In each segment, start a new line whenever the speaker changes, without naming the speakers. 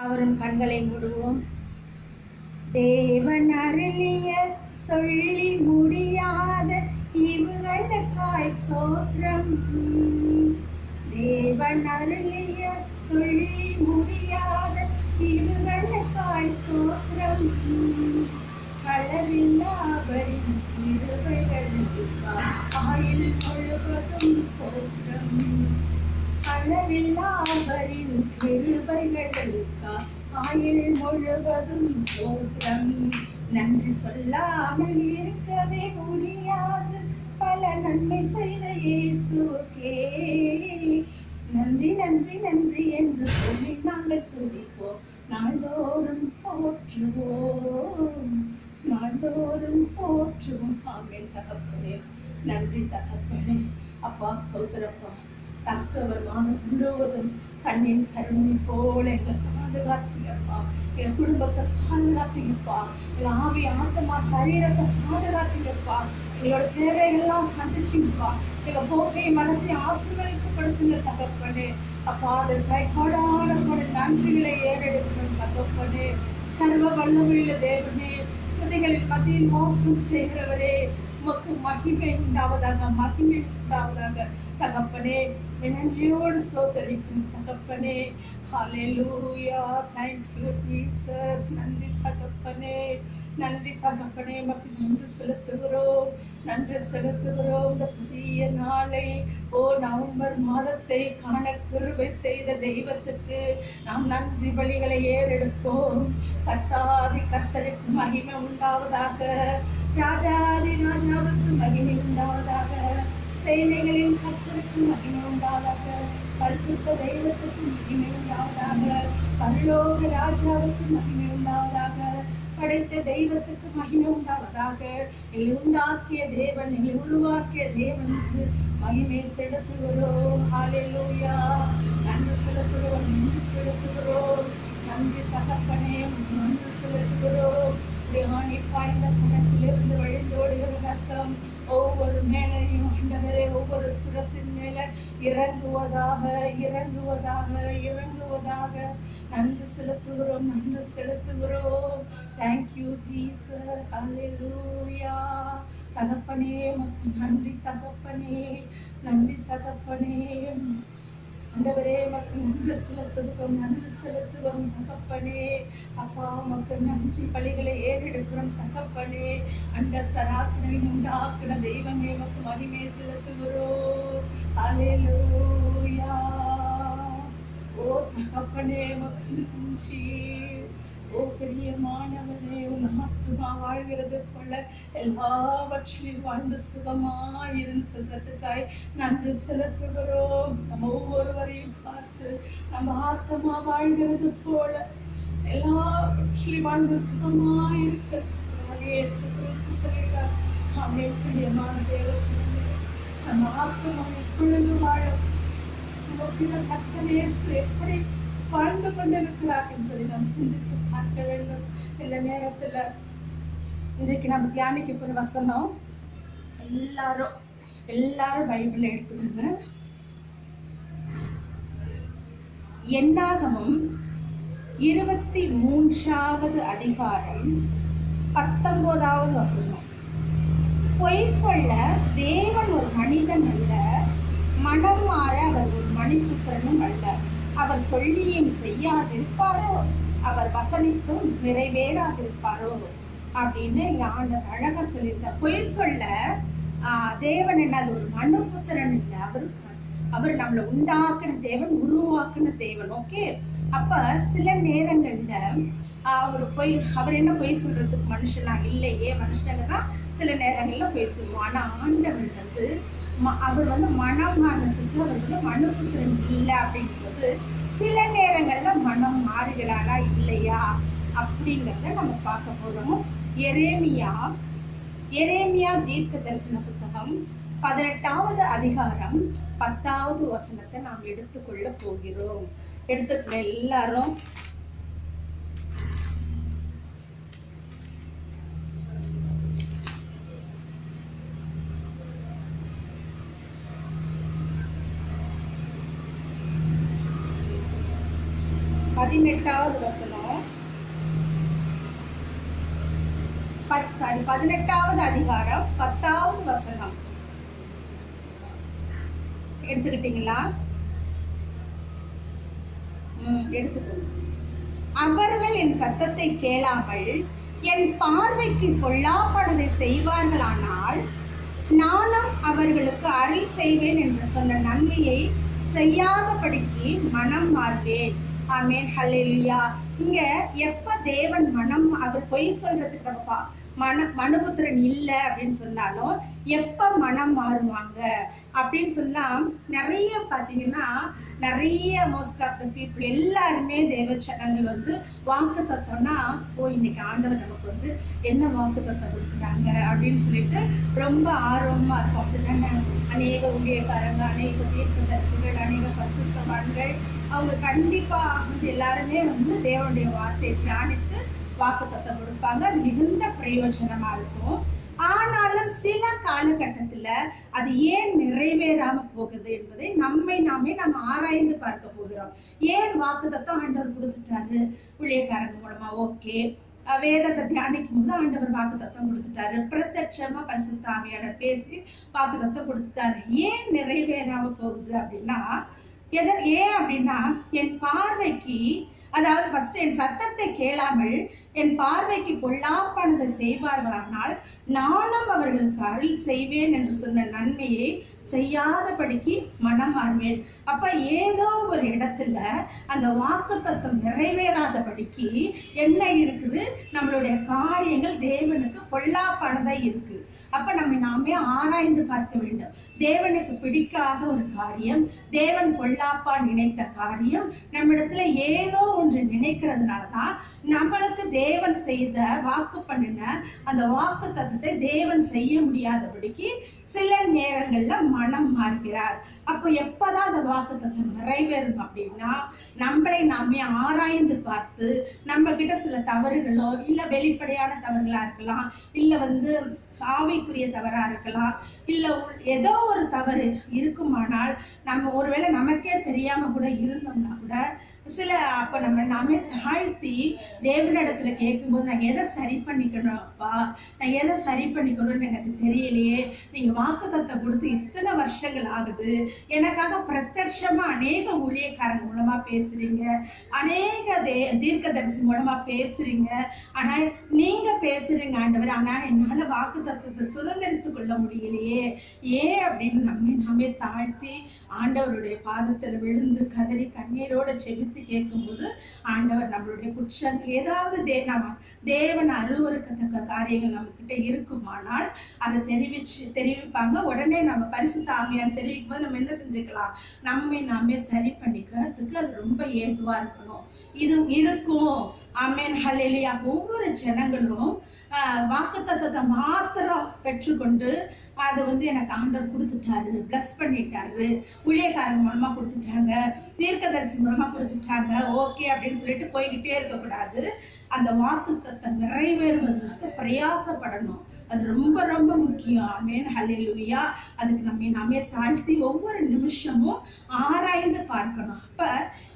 அவரும் கண்களை மூடுவோம். தேவன் அருளிய சொல்லி முடியாத இவுகளுக்காய் சோத்திரம். தேவன் அருளிய சொல்லி முடியாத இவுகளுக்காய் சோத்திரம். அளவில்லாவரின் கிருபைகளுக்காய் ஆயுள் முழுவதும் சோத்திரம். அளவில்லாவரின் கிருபைகளுக்காய் ஆயுள் முழுவதும் சோத்திரம். நன்றி சொல்லாமல் இருக்கவே முடியாது பல நன்மை செய்த இயேசுக்கே. நன்றி நன்றி நன்றி என்று சொல்லி நாங்கள் துதிப்போம். நாள்தோறும் போற்றுவோம், நாள்தோறும் போற்றுவோம். ஆமென் தகப்பனே, நன்றி தகப்பனே. அப்பா சோதரப்பா, தக்கவர் மாதம் முழுவதும் கண்ணின் கருணை போல எங்களை பாதுகாத்தீங்கப்பா. என் குடும்பத்தை பாதுகாத்தீங்கப்பா. எங்கள் ஆவி ஆத்மா சரீரத்தை பாதுகாத்தீங்கப்பா. எங்களோட தேவைகள்லாம் சந்திச்சிங்கப்பா. எங்கள் போக்கை மனத்தை ஆசீர்வதிக்கப்படுத்துங்க தகப்பனே. அப்பா அதற்காக கோடான நன்றிகளை ஏறெடுக்கணும் தகப்பனே. சர்வ வல்லமையுள்ள தேவனே, துதிகளின் மத்தியில் மோசம் செய்கிறவரே, உமக்கு மகிமை உண்டாவதாக, மகிமை உண்டாவதாக தகப்பனே. நன்றியோடு சோதரிக்கும் தகப்பனே. ஹல்லேலூயா, தேங்க் யூ ஜீசஸ். நன்றி தகப்பனே, நன்றி தகப்பனே. உமக்கு நன்றி செலுத்துகிறோம், நன்றி செலுத்துகிறோம். இந்த புதிய நாளை நவம்பர் மாதத்தை காண கிருபை செய்த தெய்வத்துக்கு நாம் நன்றி பலிகளை ஏறெடுப்போம். கர்த்தாதி கர்த்தருக்கு மகிமை உண்டாவதாக, ராஜாதி ராஜாவுக்கு மகிமை உண்டாவதாக, சேனைகளின் கர்த்தருக்கு மகிமை உண்டாவதாக, பரிசுத்த தெய்வத்துக்கு மகிமை உண்டாவதாக, பரலோக ராஜாவுக்கு மகிமை உண்டாவதாக, படைத்த தெய்வத்துக்கு மகிமை உண்டாவதாக. எங்களை உண்டாக்கிய தேவன், எங்களை உருவாக்கிய தேவனுக்கு மகிமை செலுத்துகிறோம். ஹல்லேலூயா, நன்றி செலுத்துகிறோம், நன்றி செலுத்துகிறோம். நன்றி தகப்பனே, நன்றி செலுத்துகிறோம். ஆணி பாய்ந்த கணக்கிலிருந்து வழிந்தோடுகிற ரத்தம் ஒவ்வொரு மேலையும் ஆண்டவரே, ஒவ்வொரு சிரசின் மேல இறங்குவதாக, இறங்குவதாக, இறங்குவதாக. நன்றி செலுத்துகிறோம், நன்றி செலுத்துகிறோம். Thank you Jesus. ஹல்லேலூயா. தகப்பனே உமக்கு நன்றி தகப்பனே, நன்றி தகப்பனே. ஆண்டவரே உமக்கு நன்றி செலுத்துகிறோம், நன்றி செலுத்துகிறோம் தகப்பனே. அப்பா உமக்கு நன்றி பலிகளை ஏறெடுக்கிறோம் தகப்பனே. அண்ட சராசரி உண்டாக்குன தெய்வமே உமக்கு மகிமை செலுத்துகிறோம். ஹல்லேலூயா. ஓ தகப்பனே உமக்கு நன்றி. ஓ பிரியமானவரே, உன் ஆத்துமா வாழ்கிறது போல எல்லாவற்றிலும் வாழ்ந்து சுகமாயிருந்து சொல்றதுக்காய் நன்றி செலுத்துகிறோம். நம்ம ஒவ்வொருவரையும் பார்த்து நம்ம ஆத்மா வாழ்கிறது போல எல்லாவற்றிலும் வாழ்ந்து சுகமாயிருக்க சொல்கிறார். ஆமென். பிரியமான தேவசனமே, நம்ம ஆத்மா எப்பொழுது வாழும் கர்த்தரே எப்படி வாழ்ந்து கொண்டிருக்கிறார் என்பதை நாம் சிந்தித்து பார்க்க வேண்டும். இந்த நேரத்தில் இன்றைக்கு நம்ம தியானிக்க போகிற வசனம், எல்லாரும் பைபிளை எடுத்துக்கோங்க. என்னாகமம் 23வது அதிகாரம் 19வது வசனம். பொய் சொல்ல தேவன் ஒரு மனிதன் அல்ல, மனம் மாற அவர் ஒரு மணிபுத்திரனும் அல்ல. அவர் சொல்லியும் செய்யாதிருப்பாரோ, அவர் வசனித்தும் நிறைவேறாதிருப்பாரோ அப்படின்னு ஆண்டவர் அழகா சொல்லியிருக்கார். பொய் சொல்ல தேவன் என்னது ஒரு மனுபுத்திரன் இல்லை, அவர் நம்மளை உண்டாக்குன தேவன், உருவாக்குன தேவன். ஓகே, அப்ப சில நேரங்கள்ல அவர் என்ன பொய் சொல்றதுக்கு மனுஷனா இல்லையே, மனுஷங்க தான் சில நேரங்கள்ல பொய் சொல்லுவோம். ஆனா ஆண்டவர் அவர் மனம் மாறதுக்கு அவர் மனுபுத்திரன் இல்லை அப்படிங்கிறது சில நேரங்கள்ல மனம் மாறுகிறாரா இல்லையா அப்படிங்கிறத நம்ம பார்க்க போறோம். எரேமியா தீர்க்க தரிசன புத்தகம் 18வது அதிகாரம் 10வது வசனத்தை நாம் எடுத்துக்கொள்ள போகிறோம். எடுத்துக்கொள்ள எல்லாரும். 18வது வசனம். 18வது அதிகாரம் 10வது வசனம் எடுத்துக்கிட்டீங்களா? எடுத்துக்கோங்க. அவர்கள் என் சத்தத்தை கேளாமல் என் பார்வைக்கு பொல்லாப்பானதை செய்வார்களானால் நானும் அவர்களுக்கு அருள் செய்வேன் என்று சொன்ன நன்மையை செய்யாதபடிக்கு மனம் மாறுவேன். ஆமென், ஹல்லேலூயா. இங்க எப்ப தேவன் மனம், அவர் பொய் சொல்றதுக்கு மனுபுத்திரன் இல்லை அப்படின்னு சொன்னாலும் எப்போ மனம் மாறுவாங்க அப்படின்னு சொன்னால், நிறைய பார்த்தீங்கன்னா நிறைய மோஸ்ட் ஆஃப் த பீப்புள் எல்லாருமே தேவச்சனங்கள் வந்து வாக்கு தத்தம்னா, இன்னைக்கு ஆண்டவர் நமக்கு வந்து என்ன வாக்கு தத்தம் கொடுக்குறாங்க அப்படின்னு சொல்லிட்டு ரொம்ப ஆர்வமாக இருக்கும். அப்படிதானே அநேக ஊழியக்காரங்க, அநேக தீர்க்கதரிசிகள், அநேக பரிசுத்தவான்கள் அவங்க கண்டிப்பாக வந்து எல்லாருமே வந்து தேவனுடைய வார்த்தையை தியானித்து வாக்கு தத்தம் கொடுப்பாங்க. அது மிகுந்த பிரயோஜனமா இருக்கும். ஆனாலும் சில காலகட்டத்தில் அது ஏன் நிறைவேறாம போகுது என்பதை நாம ஆராய்ந்து பார்க்க போகிறோம். ஏன் வாக்கு தத்தம் ஆண்டவர் கொடுத்துட்டாரு ஊழியக்காரங்க மூலமா, ஓகே, வேதத்தை தியானிக்கும் போது ஆண்டவர் வாக்கு தத்தம் கொடுத்துட்டாரு, பிரத்யட்சமா பரிசுத்த ஆவியானவர் பேசி வாக்கு தத்தம் கொடுத்துட்டாரு, ஏன் நிறைவேறாம போகுது அப்படின்னா, ஏன் அப்படின்னா என் பார்வைக்கு, அதாவது ஃபர்ஸ்ட் என் சத்தத்தை கேளாமல் என் பார்வைக்கு பொல்லாப்பானதை செய்வார்களானால் நானும் அவர்களுக்கு அருள் செய்வேன் என்று சொன்ன நன்மையை செய்யாதபடிக்கு மனம் மாறுவேன். அப்ப ஏதோ ஒரு இடத்துல அந்த வாக்கு தத்தம் நிறைவேறாதபடிக்கு என்ன இருக்குது, நம்மளுடைய காரியங்கள் தேவனுக்கு பொல்லாப்பானதா இருக்கு. அப்ப நாமே ஆராய்ந்து பார்க்க வேண்டும். தேவனுக்கு பிடிக்காத ஒரு காரியம், தேவன் பொல்லாப்பா நினைத்த காரியம் நம்மிடத்துல ஏதோ ஒன்று நினைக்கிறதுனாலதான் நம்மளுக்கு தேவன் செய்த வாக்கு பண்ணின அந்த வாக்கு தத்தத்தை தேவன் செய்ய முடியாதபடிக்கு சில நேரங்கள்ல மனம் மாறுகிறார். அப்போ எப்பதான் அந்த வாக்கு தத்தம் நிறைவேறும் அப்படின்னா, நம்மளை நாமே ஆராய்ந்து பார்த்து நம்ம கிட்ட சில தவறுகளோ இல்ல வெளிப்படையான தவறுகளா இருக்கலாம், இல்ல வந்து ஆவிக்குரிய தவறா இருக்கலாம், இல்ல ஏதோ ஒரு தவறு இருக்குமானால் நம்ம ஒருவேளை நமக்கே தெரியாம கூட இருந்தோம்னா கூட சில அப்ப நாமே தாழ்த்தி தேவனிடத்துல கேட்கும்போது, நான் எதை சரி பண்ணிக்கணும் அப்பா, நான் எதை சரி பண்ணிக்கணும்னு எனக்கு தெரியலையே, நீங்க வாக்கு தத்தம் கொடுத்து இத்தனை வருஷங்கள் ஆகுது, எனக்காக பிரத்யட்சமா அநேக ஊழியக்காரங்க மூலமா பேசுறீங்க, அநேக தீர்க்கதரிசி மூலமா பேசுறீங்க, ஆனா நீங்க பேசுறீங்க ஆண்டவர், ஆனா என்னால வாக்கு தத்தத்தை சுதந்திரித்துக் கொள்ள முடியலையே, ஏன் அப்படின்னு நாமே தாழ்த்தி ஆண்டவருடைய பாதத்தில் விழுந்து கதறி கண்ணீரோட செபித்து கேட்கும்போது ஆண்டவர் நம்மளுடைய குற்றங்கள் ஏதாவது தேவன் அருவருக்கத்தக்க காரியங்கள் நம்ம கிட்ட இருக்குமானால் அதை தெரிவிப்பாங்க. உடனே நம்ம பரிசுத்த ஆவியார் தெரிவிக்கும் போது நம்ம என்ன செஞ்சுக்கலாம், நாமே சரி பண்ணிக்கிறதுக்கு அது ரொம்ப ஏதுவா இருக்கணும். இது இருக்கும். ஆமென், ஹல்லேலூயா. ஒவ்வொரு ஜனங்களும் வாக்குத்தத்தத்தை மாத்திரம் பெற்றுக்கொண்டு அதை வந்து எனக்கு ஆண்டவர் கொடுத்துட்டாரு, பிளஸ் பண்ணிட்டாரு, ஊழியக்காரங்க மூலமா கொடுத்துட்டாங்க, தீர்க்கதரிசி மூலமா கொடுத்துட்டாங்க, ஓகே அப்படின்னு சொல்லிட்டு போய்கிட்டே இருக்கக்கூடாது. அந்த வாக்குத்தத்தம் நிறைவேறுவதற்கு பிரயாசப்படணும். அது ரொம்ப ரொம்ப முக்கியம். ஆமென், ஹல்லேலூயா. அதுக்கு நாமே தாழ்த்தி ஒவ்வொரு நிமிஷமும் ஆராய்ந்து பார்க்கணும். அப்ப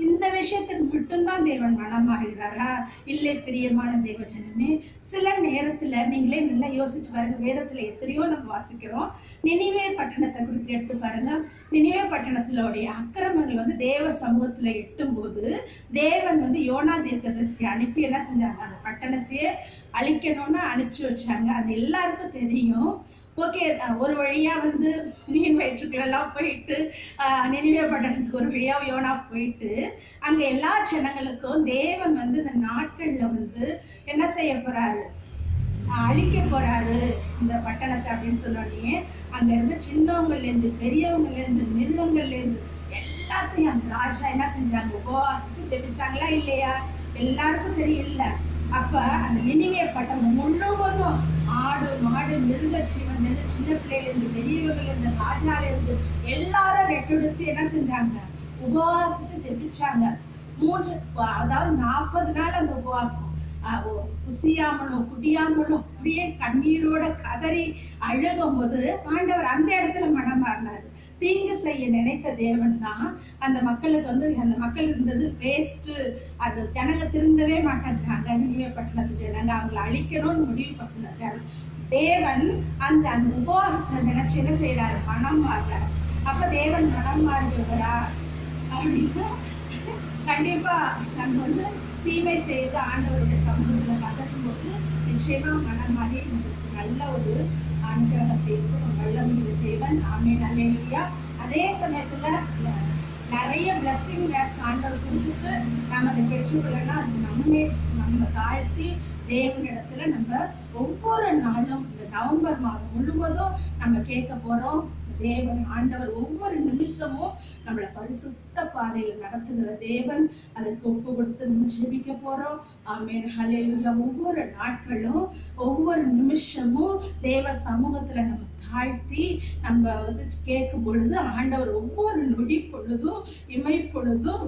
இந்த விஷயத்துக்கு மட்டும்தான் தேவன் மனம் மாறுகிறாரா? இல்லை பிரியமான தேவ ஜனமே, சில நேரத்துல நீங்களே நல்லா யோசிச்சு பாருங்க. வேதத்துல எத்தனையோ நம்ம வாசிக்கிறோம். நினிவே பட்டணத்தை குறித்து எடுத்து பாருங்க. நினிவே பட்டணத்தினுடைய அக்கிரமங்கள் வந்து தேவ சமூகத்துல எட்டும் போது தேவன் வந்து யோனா தீர்க்கதரிசி அனுப்பி என்ன செஞ்சாங்க, அந்த பட்டணத்தையே அழிக்கணும்னு அனுப்பிச்சு வச்சாங்க. அது எல்லாருக்கும் தெரியும். ஓகே, ஒரு வழியா வந்து மீன் வயிற்றுக்களெல்லாம் போயிட்டு நினிவே பட்டணத்துக்கு ஒரு வழியா யோனா போயிட்டு அங்க எல்லா ஜனங்களுக்கும் தேவன் வந்து இந்த நாட்கள்ல வந்து என்ன செய்ய போறாரு, அழிக்க போறாரு இந்த பட்டணத்தை அப்படின்னு சொன்னோடனே அங்க இருந்து சின்னவங்கள்லேருந்து பெரியவங்கலேருந்து மிருகங்கள்லேருந்து எல்லாத்தையும் அந்த ராஜா என்ன செஞ்சாங்க, உபவாசத்துக்கு ஜெபிச்சாங்களா இல்லையா? எல்லாருக்கும் தெரியல. அப்ப அந்த நினிவே பட்டணம் முழுவதும் ஆடு மாடு மிருக சிவன் சின்ன பிள்ளையிலேருந்து பெரியவங்கலேருந்து ராஜாலேருந்து எல்லாரும் ரெட்டெடுத்து என்ன செஞ்சாங்க, உபவாசத்துக்கு ஜெபிச்சாங்க. அதாவது 40 நாள் அந்த உபவாசம், குசியாமலும் குடியாமலும் அப்படியே கண்ணீரோட கதறி அழுகும் போது ஆண்டவர் அந்த இடத்துல மனம் மாறினாரு. தீங்கு செய்ய நினைத்த தேவன் தான் அந்த மக்களுக்கு அந்த மக்கள் இருந்தது வேஸ்ட்டு, அது ஜனங்க திருந்தவே மாட்டேங்கிறாங்க. நினைவே பட்டணத்து ஜனங்க அவங்களை அழிக்கணும்னு முடிவு பண்ண தேவன் அந்த அந்த உபவாசத்தை நினைச்சு என்ன செய்யறாரு? மனம் மாறுறாரு. அப்ப தேவன் மனம் மாறுகிறவரா அப்படின்னா கண்டிப்பா நம்ம தீமை செய்து ஆண்டவருடைய சமூகத்தில் கதக்கும் போது நிச்சயமா மனம் மாறி உங்களுக்கு நல்ல ஒரு அனுகிரகம் செய்து நல்ல ஒரு தேவன். ஆமென், அல்லேலூயா. அதே சமயத்துல நிறைய பிளஸ்ஸிங் வேர்ட்ஸ் ஆண்டவர் கொடுத்துட்டு நம்ம அதை பெற்றுக்கொள்ளனா அது நம்ம தாழ்த்தி தேவனிடத்துல நம்ம ஒவ்வொரு நாளும் இந்த நவம்பர் மாதம் முழுவதும் நம்ம கேட்க போறோம். தேவன் ஆண்டவர் ஒவ்வொரு நிமிஷமும் நம்மளை பரிசுத்த பாதையில் நடத்துகிற தேவன். அதற்கு ஒப்பு கொடுத்து நம்ம ஜெபிக்க போறோம். ஆமென், ஹல்லேலூயா. ஒவ்வொரு நாட்களும் ஒவ்வொரு நிமிஷமும் தேவ சமூகத்துல நம்ம தாழ்த்தி நம்ம கேட்கும் பொழுது ஆண்டவர் ஒவ்வொரு நொடி பொழுதும் இமை பொழுதும்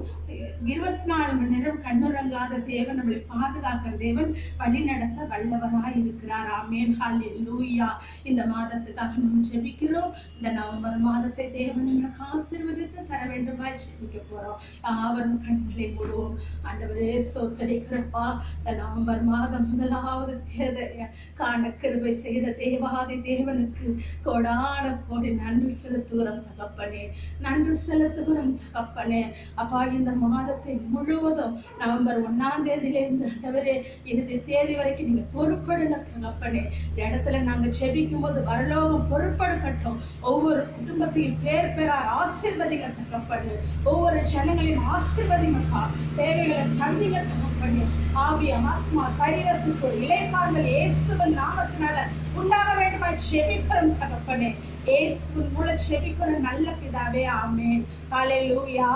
24 மணி நேரம் கண்ணுறங்காத தேவன், நம்மளை பாதுகாக்கிற தேவன், வழி நடத்த வல்லவராய் இருக்கிறார். ஆமென், ஹல்லேலூயா. இந்த மாதத்துக்காக நம்ம ஜெபிக்கிறோம். இந்த நவம்பர் மாதத்தை தேவன் நமக்கு ஆசீர்வதித்து தர வேண்டுமாய் ஜெபிக்க போறோம். அவரும் கண்களை மூடுவோம். ஆண்டவரே சோத்தரிக்கிறப்பா, இந்த நவம்பர் மாதம் முதலாவது தேர்தலை காண கிருபை செய்த தேவாதி தேவனுக்கு கோடான கோடி நன்றி செலுத்துகிறோம் தகப்பனே, நன்றி செலுத்துகிறோம் தகப்பனே. அப்பா, இந்த மாதத்தை முழுவதும் நவம்பர் 1ஆம் தேதியிலிருந்து ஆண்டவரே இறுதி தேதி வரைக்கும் நீங்க பொறுப்படுங்க தகப்பனே. இந்த இடத்துல நாங்க ஜெபிக்கும் போது பரலோகம் பொறுப்படுக்கட்டும். ஒவ்வொரு குடும்பத்தையும் பேர் பேராக ஆசீர்வதிங்க தகப்பனே. ஒவ்வொரு ஜனங்களையும் ஆசீர்வதிங்கப்பா. தேவைகளை சந்திங்க தகப்பனே. ஆவிய ஆத்மா சரீரத்துக்கு ஒரு இளைப்பாறுதல் இயேசுவின் நாமத்தினால உண்டாக வேண்டுமாய் ஜெபிக்கிறோம் தகப்பனே. இயேசுவின் மூலம் ஜெபிக்கிறோம் நல்ல பிதாவே. ஆமென், ஹல்லேலூயா.